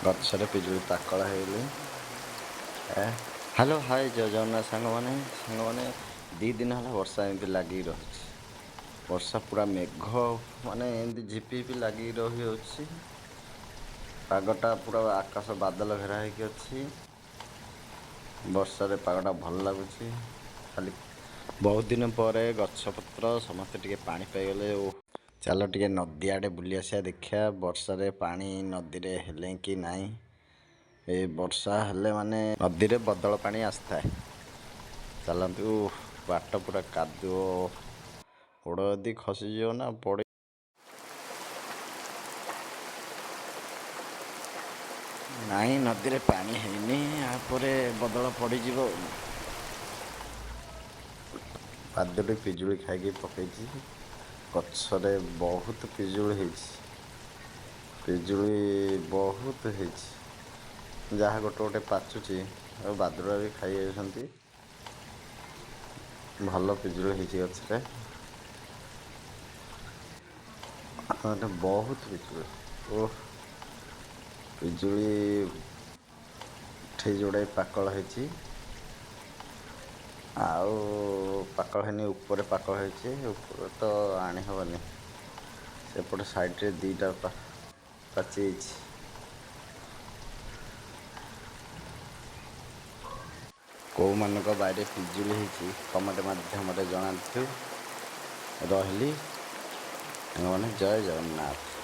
ଗଛରେ ପିଜୁଳି ପାକଳ ହେଇଗଲେ। ହ୍ୟାଲୋ ହାଏ ଜୟ ଜଗନ୍ନାଥ ସାଙ୍ଗମାନେ 2 ଦିନ ହେଲା ବର୍ଷା ଏମିତି ଲାଗିକି ରହିଛି। ବର୍ଷା ପୁରା ମେଘ ମାନେ ଏମିତି ଝିପିଝିପି ଲାଗିକି ରହିଅଛି। ପାଗଟା ପୁରା ଆକାଶ ବାଦଲ ଘେରା ହେଇକି ଅଛି। ବର୍ଷାରେ ପାଗଟା ଭଲ ଲାଗୁଛି। ଖାଲି ବହୁତ ଦିନ ପରେ ଗଛପତ୍ର ସମସ୍ତେ ଟିକେ ପାଣି ପାଇଗଲେ। ଓ ଚାଲ ଟିକେ ନଦୀ ଆଡ଼େ ବୁଲି ଆସିବା, ଦେଖିବା ବର୍ଷାରେ ପାଣି ନଦୀରେ ହେଲେ କି ନାହିଁ। ଏ ବର୍ଷା ହେଲେ ମାନେ ନଦୀରେ ବଦଳ ପାଣି ଆସିଥାଏ। ଚାଲନ୍ତୁ, ବାଟ ପୁରା କାଦୁଅ, ଗୋଡ଼ ଯଦି ଖସିଯିବ ନା ପଡ଼ି। ନାଇଁ, ନଦୀରେ ପାଣି ହେଇନି, ପରେ ବଦଳ ପଡ଼ିଯିବ। ପାଦରେ ପିଜୁଳି ଖାଇକି ପକେଇଛି। ଗଛରେ ବହୁତ ପିଜୁଳି ହେଇଛି। ପିଜୁଳି ବହୁତ ହେଇଛି। ଯାହା ଗୋଟେ ଗୋଟେ ପାଚୁଛି ଆଉ ବାଦୁଡ଼ା ବି ଖାଇ ଯାଉଛନ୍ତି। ଭଲ ପିଜୁଳି ହେଇଛି ଗଛରେ। ବହୁତ ପିଜୁଳି। ପିଜୁଳି ଏଠି ଯୋଡ଼େ ପାକଳ ହେଇଛି, ଆଉ ପାକଳ ହେଇନି, ଉପରେ ପାକଳ ହେଇଛି। ଉପରେ ତ ଆଣି ହେବନି। ସେପଟେ ସାଇଡ଼ରେ ଦୁଇଟା ପାଚି ଯାଇଛି। କେଉଁମାନଙ୍କ ବାଡ଼ିରେ ପିଜୁଳି ହେଇଛି କମେଣ୍ଟ ମାଧ୍ୟମରେ ଜଣାନ୍ତୁ। ରହିଲି ସାଙ୍ଗମାନେ, ଜୟ ଜଗନ୍ନାଥ।